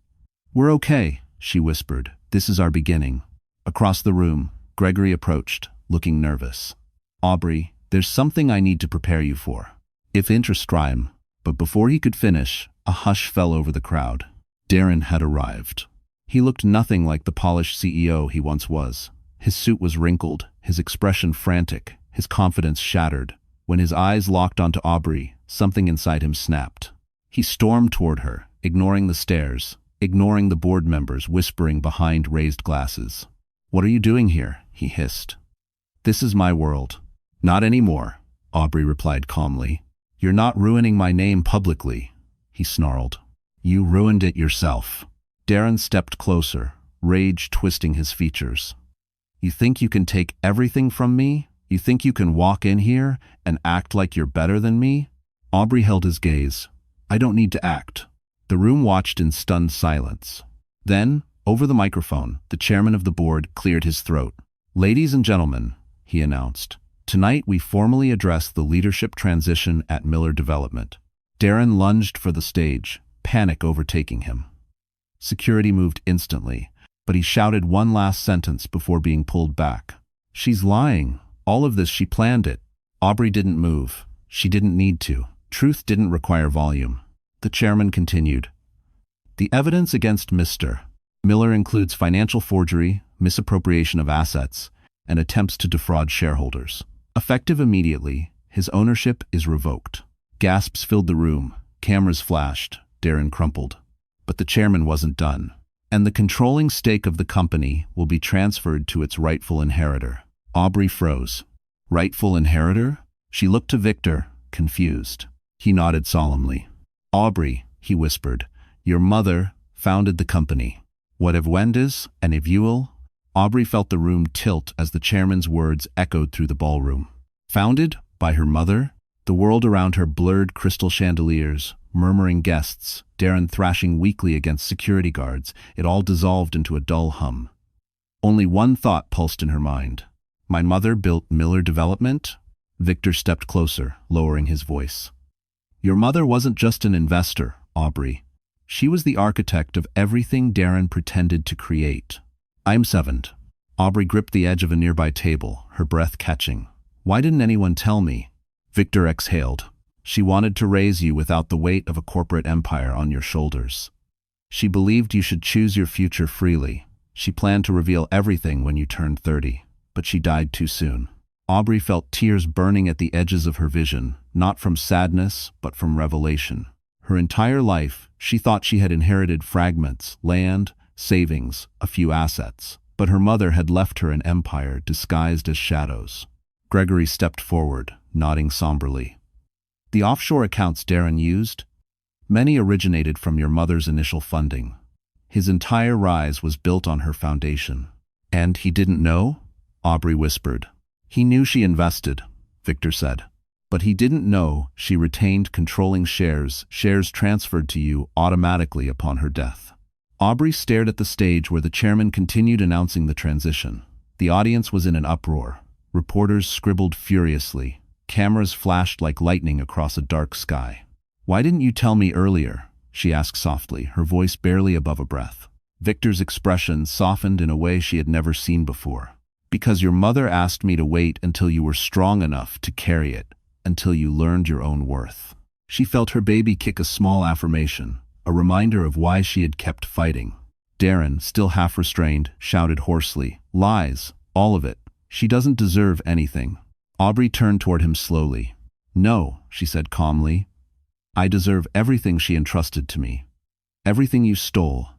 "We're okay," she whispered. "This is our beginning." Across the room, Gregory approached, looking nervous. "Aubrey, there's something I need to prepare you for." If interest rhyme, but before he could finish, a hush fell over the crowd. Darren had arrived. He looked nothing like the polished CEO he once was. His suit was wrinkled, his expression frantic, his confidence shattered. When his eyes locked onto Aubrey, something inside him snapped. He stormed toward her, ignoring the stares, ignoring the board members whispering behind raised glasses. "What are you doing here?" he hissed. "This is my world." "Not anymore," Aubrey replied calmly. "You're not ruining my name publicly," he snarled. "You ruined it yourself." Darren stepped closer, rage twisting his features. "You think you can take everything from me? You think you can walk in here and act like you're better than me?" Aubrey held his gaze. "I don't need to act." The room watched in stunned silence. Then, over the microphone, the chairman of the board cleared his throat. "Ladies and gentlemen," he announced, "tonight we formally address the leadership transition at Miller Development." Darren lunged for the stage, panic overtaking him. Security moved instantly, but he shouted one last sentence before being pulled back. "She's lying. All of this, she planned it." Aubrey didn't move. She didn't need to. Truth didn't require volume. The chairman continued. "The evidence against Mr. Miller includes financial forgery, misappropriation of assets, and attempts to defraud shareholders. Effective immediately, his ownership is revoked." Gasps filled the room. Cameras flashed. Darren crumpled. But the chairman wasn't done. "And the controlling stake of the company will be transferred to its rightful inheritor." Aubrey froze. "Rightful inheritor?" She looked to Victor, confused. He nodded solemnly. "Aubrey," he whispered, "your mother founded the company. What if Wendy's and if you will?" Aubrey felt the room tilt as the chairman's words echoed through the ballroom. Founded by her mother? The world around her blurred crystal chandeliers, murmuring guests, Darren thrashing weakly against security guards. It all dissolved into a dull hum. Only one thought pulsed in her mind. "My mother built Miller Development?" Victor stepped closer, lowering his voice. "Your mother wasn't just an investor, Aubrey. She was the architect of everything Darren pretended to create." "I'm sevened." Aubrey gripped the edge of a nearby table, her breath catching. "Why didn't anyone tell me?" Victor exhaled. "She wanted to raise you without the weight of a corporate empire on your shoulders. She believed you should choose your future freely. She planned to reveal everything when you turned 30, but she died too soon." Aubrey felt tears burning at the edges of her vision, not from sadness, but from revelation. Her entire life, she thought she had inherited fragments, land, savings, a few assets. But her mother had left her an empire disguised as shadows. Gregory stepped forward, nodding somberly. "The offshore accounts Darren used? Many originated from your mother's initial funding. His entire rise was built on her foundation." "And he didn't know?" Aubrey whispered. "He knew she invested," Victor said. "But he didn't know she retained controlling shares transferred to you automatically upon her death." Aubrey stared at the stage where the chairman continued announcing the transition. The audience was in an uproar. Reporters scribbled furiously. Cameras flashed like lightning across a dark sky. "Why didn't you tell me earlier?" she asked softly, her voice barely above a breath. Victor's expression softened in a way she had never seen before. "Because your mother asked me to wait until you were strong enough to carry it, until you learned your own worth." She felt her baby kick a small affirmation, a reminder of why she had kept fighting. Darren, still half restrained, shouted hoarsely, "Lies, all of it. She doesn't deserve anything." Aubrey turned toward him slowly. "No," she said calmly. "I deserve everything she entrusted to me. Everything you stole.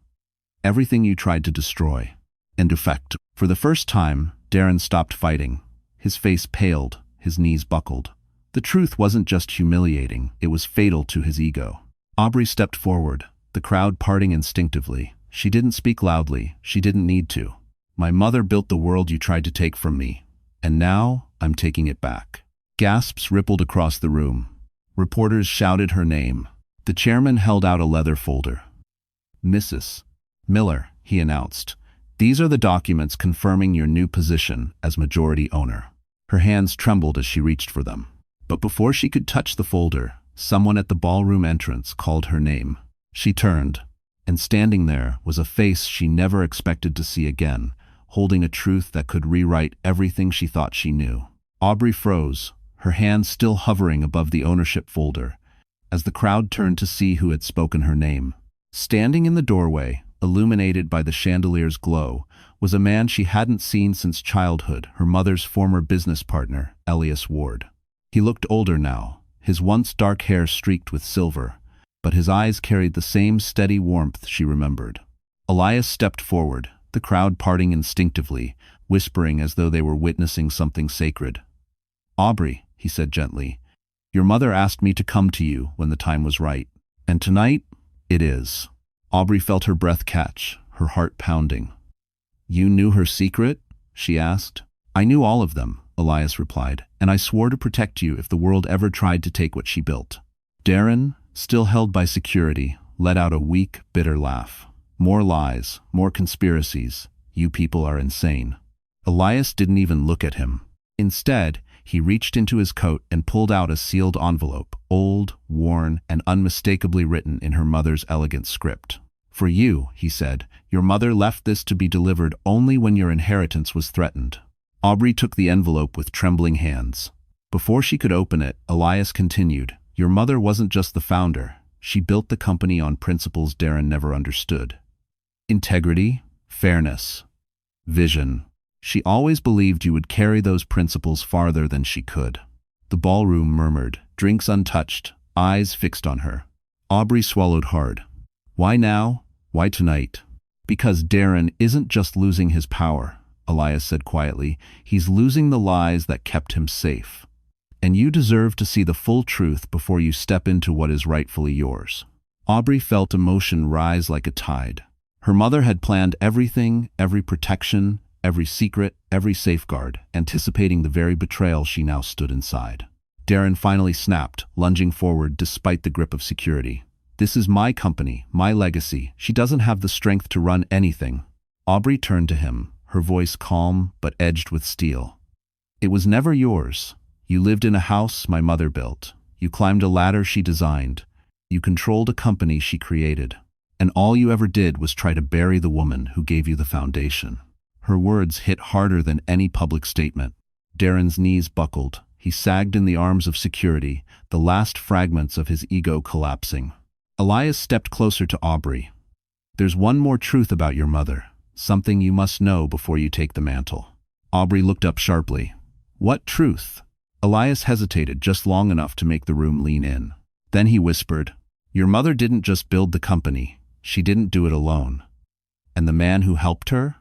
Everything you tried to destroy." And in fact, for the first time, Darren stopped fighting. His face paled, his knees buckled. The truth wasn't just humiliating, it was fatal to his ego. Aubrey stepped forward, the crowd parting instinctively. She didn't speak loudly, she didn't need to. "My mother built the world you tried to take from me, and now I'm taking it back." Gasps rippled across the room. Reporters shouted her name. The chairman held out a leather folder. "Mrs. Miller," he announced, "these are the documents confirming your new position as majority owner." Her hands trembled as she reached for them. But before she could touch the folder, someone at the ballroom entrance called her name. She turned, and standing there was a face she never expected to see again, holding a truth that could rewrite everything she thought she knew. Aubrey froze, her hand still hovering above the ownership folder, as the crowd turned to see who had spoken her name. Standing in the doorway, illuminated by the chandelier's glow, was a man she hadn't seen since childhood, her mother's former business partner, Elias Ward. He looked older now, his once dark hair streaked with silver, but his eyes carried the same steady warmth she remembered. Elias stepped forward, the crowd parting instinctively, whispering as though they were witnessing something sacred. "Aubrey," he said gently, "your mother asked me to come to you when the time was right. And tonight, it is." Aubrey felt her breath catch, her heart pounding. "You knew her secret?" she asked. "I knew all of them," Elias replied, "and I swore to protect you if the world ever tried to take what she built." Darren, still held by security, let out a weak, bitter laugh. "More lies, more conspiracies. You people are insane." Elias didn't even look at him. Instead, he reached into his coat and pulled out a sealed envelope, old, worn, and unmistakably written in her mother's elegant script. "For you," he said, "your mother left this to be delivered only when your inheritance was threatened." Aubrey took the envelope with trembling hands. Before she could open it, Elias continued, "Your mother wasn't just the founder. She built the company on principles Darren never understood. Integrity, fairness, vision. She always believed you would carry those principles farther than she could." The ballroom murmured, drinks untouched, eyes fixed on her. Aubrey swallowed hard. "Why now? Why tonight?" "Because Darren isn't just losing his power," Elias said quietly. "He's losing the lies that kept him safe. And you deserve to see the full truth before you step into what is rightfully yours." Aubrey felt emotion rise like a tide. Her mother had planned everything, every protection, every secret, every safeguard, anticipating the very betrayal she now stood inside. Darren finally snapped, lunging forward despite the grip of security. "This is my company, my legacy. She doesn't have the strength to run anything." Aubrey turned to him, her voice calm but edged with steel. "It was never yours. You lived in a house my mother built. You climbed a ladder she designed. You controlled a company she created. And all you ever did was try to bury the woman who gave you the foundation." Her words hit harder than any public statement. Darren's knees buckled. He sagged in the arms of security, the last fragments of his ego collapsing. Elias stepped closer to Aubrey. "There's one more truth about your mother, something you must know before you take the mantle." Aubrey looked up sharply. "What truth?" Elias hesitated just long enough to make the room lean in. Then he whispered, "Your mother didn't just build the company. She didn't do it alone. And the man who helped her?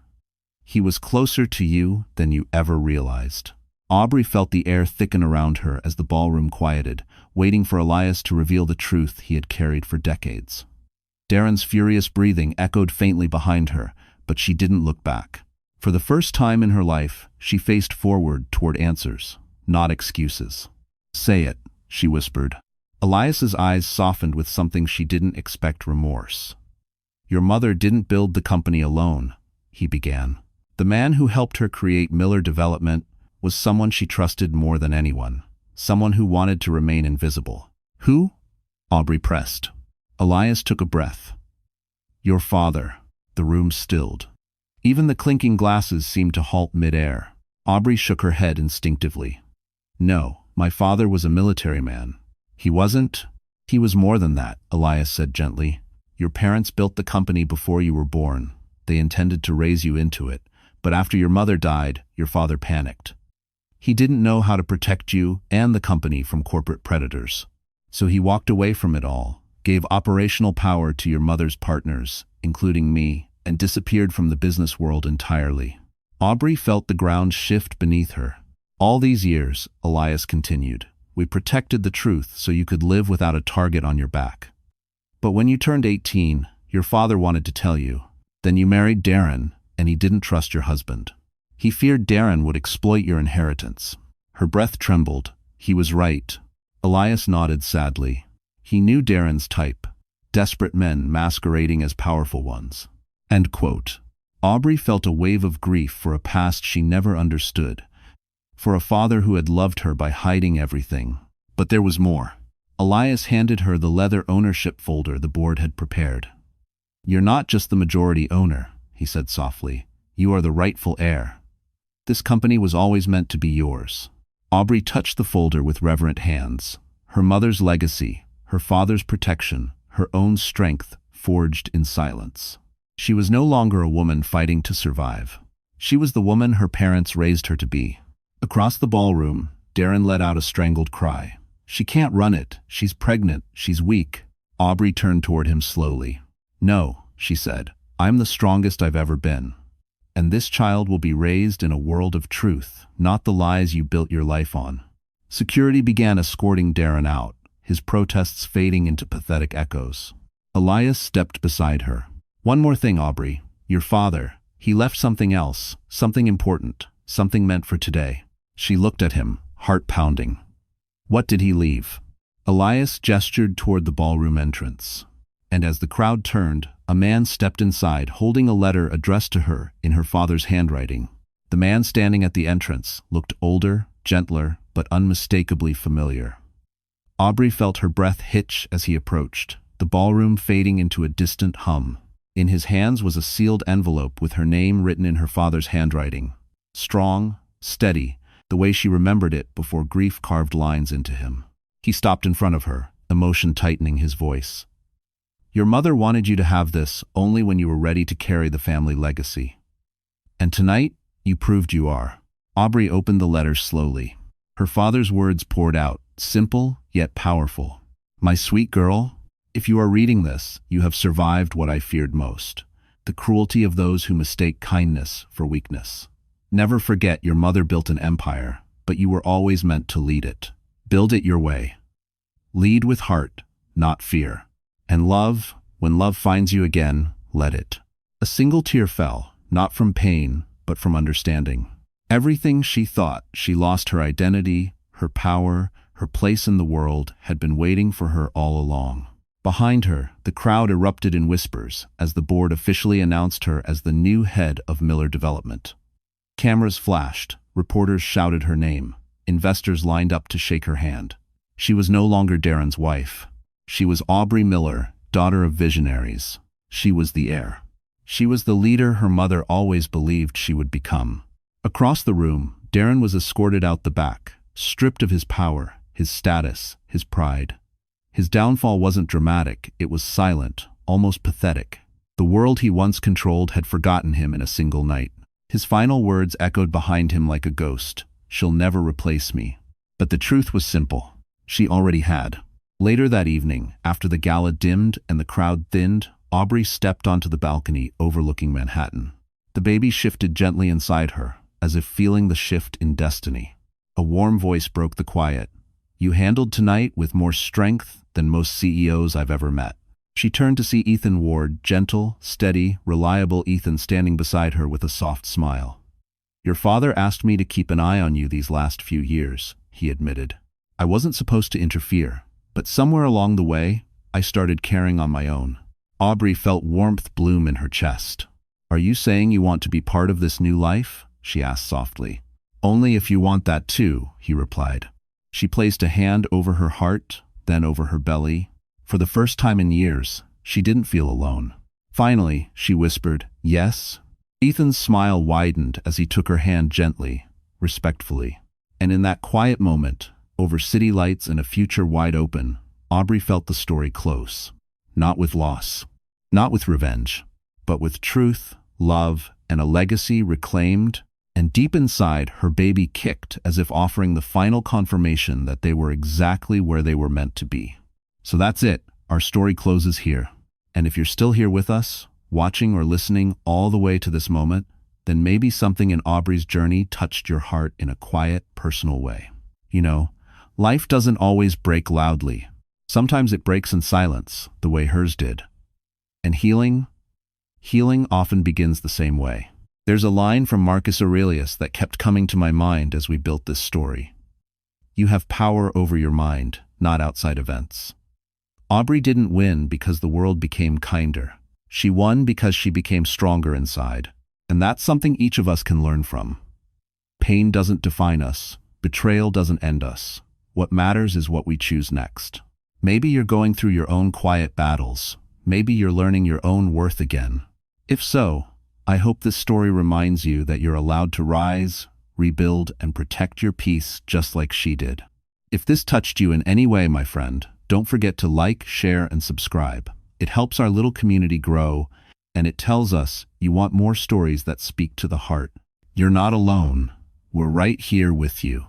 He was closer to you than you ever realized." Aubrey felt the air thicken around her as the ballroom quieted, waiting for Elias to reveal the truth he had carried for decades. Darren's furious breathing echoed faintly behind her, but she didn't look back. For the first time in her life, she faced forward toward answers, not excuses. "Say it," she whispered. Elias's eyes softened with something she didn't expect: remorse. "Your mother didn't build the company alone," he began. "The man who helped her create Miller Development was someone she trusted more than anyone, someone who wanted to remain invisible." "Who?" Aubrey pressed. Elias took a breath. "Your father." The room stilled. Even the clinking glasses seemed to halt midair. Aubrey shook her head instinctively. "No, my father was a military man." "He wasn't?" "He was more than that," Elias said gently. "Your parents built the company before you were born. They intended to raise you into it, but after your mother died, your father panicked. He didn't know how to protect you and the company from corporate predators. So he walked away from it all, gave operational power to your mother's partners, including me, and disappeared from the business world entirely." Aubrey felt the ground shift beneath her. "All these years," Elias continued, "we protected the truth so you could live without a target on your back. But when you turned 18, your father wanted to tell you. Then you married Darren, and he didn't trust your husband. He feared Darren would exploit your inheritance." Her breath trembled. "He was right." Elias nodded sadly. He knew Darren's type: desperate men masquerading as powerful ones. End quote. Aubrey felt a wave of grief for a past she never understood, for a father who had loved her by hiding everything. But there was more. Elias handed her the leather ownership folder the board had prepared. "You're not just the majority owner," he said softly. "You are the rightful heir. This company was always meant to be yours." Aubrey touched the folder with reverent hands. Her mother's legacy, her father's protection, her own strength forged in silence. She was no longer a woman fighting to survive. She was the woman her parents raised her to be. Across the ballroom, Darren let out a strangled cry. "She can't run it. She's pregnant. She's weak." Aubrey turned toward him slowly. "No," she said. "I'm the strongest I've ever been. And this child will be raised in a world of truth, not the lies you built your life on." Security began escorting Darren out, his protests fading into pathetic echoes. Elias stepped beside her. "One more thing, Aubrey. Your father, he left something else, something important, something meant for today." She looked at him, heart pounding. "What did he leave?" Elias gestured toward the ballroom entrance. And as the crowd turned, a man stepped inside, holding a letter addressed to her in her father's handwriting. The man standing at the entrance looked older, gentler, but unmistakably familiar. Aubrey felt her breath hitch as he approached, the ballroom fading into a distant hum. In his hands was a sealed envelope with her name written in her father's handwriting. Strong, steady, the way she remembered it before grief carved lines into him. He stopped in front of her, emotion tightening his voice. Your mother wanted you to have this only when you were ready to carry the family legacy. And tonight, you proved you are. Aubrey opened the letters slowly. Her father's words poured out, simple yet powerful. My sweet girl, if you are reading this, you have survived what I feared most, the cruelty of those who mistake kindness for weakness. Never forget your mother built an empire, but you were always meant to lead it. Build it your way. Lead with heart, not fear. And love, when love finds you again, let it. A single tear fell, not from pain, but from understanding. Everything she thought she lost, her identity, her power, her place in the world, had been waiting for her all along. Behind her, the crowd erupted in whispers as the board officially announced her as the new head of Miller Development. Cameras flashed, reporters shouted her name, investors lined up to shake her hand. She was no longer Darren's wife. She was Aubrey Miller, daughter of visionaries. She was the heir. She was the leader her mother always believed she would become. Across the room, Darren was escorted out the back, stripped of his power, his status, his pride. His downfall wasn't dramatic, it was silent, almost pathetic. The world he once controlled had forgotten him in a single night. His final words echoed behind him like a ghost. She'll never replace me. But the truth was simple. She already had. Later that evening, after the gala dimmed and the crowd thinned, Aubrey stepped onto the balcony overlooking Manhattan. The baby shifted gently inside her, as if feeling the shift in destiny. A warm voice broke the quiet. You handled tonight with more strength than most CEOs I've ever met. She turned to see Ethan Ward, gentle, steady, reliable Ethan standing beside her with a soft smile. Your father asked me to keep an eye on you these last few years, he admitted. I wasn't supposed to interfere, but somewhere along the way, I started caring on my own. Aubrey felt warmth bloom in her chest. Are you saying you want to be part of this new life? She asked softly. Only if you want that too, he replied. She placed a hand over her heart, then over her belly. For the first time in years, she didn't feel alone. Finally, she whispered, yes. Ethan's smile widened as he took her hand gently, respectfully. And in that quiet moment, over city lights and a future wide open, Aubrey felt the story close. Not with loss, not with revenge, but with truth, love, and a legacy reclaimed. And deep inside, her baby kicked as if offering the final confirmation that they were exactly where they were meant to be. So that's it. Our story closes here. And if you're still here with us, watching or listening all the way to this moment, then maybe something in Aubrey's journey touched your heart in a quiet, personal way. You know, life doesn't always break loudly. Sometimes it breaks in silence, the way hers did. And healing often begins the same way. There's a line from Marcus Aurelius that kept coming to my mind as we built this story. You have power over your mind, not outside events. Aubrey didn't win because the world became kinder. She won because she became stronger inside. And that's something each of us can learn from. Pain doesn't define us. Betrayal doesn't end us. What matters is what we choose next. Maybe you're going through your own quiet battles. Maybe you're learning your own worth again. If so, I hope this story reminds you that you're allowed to rise, rebuild, and protect your peace just like she did. If this touched you in any way, my friend, don't forget to like, share, and subscribe. It helps our little community grow, and it tells us you want more stories that speak to the heart. You're not alone. We're right here with you.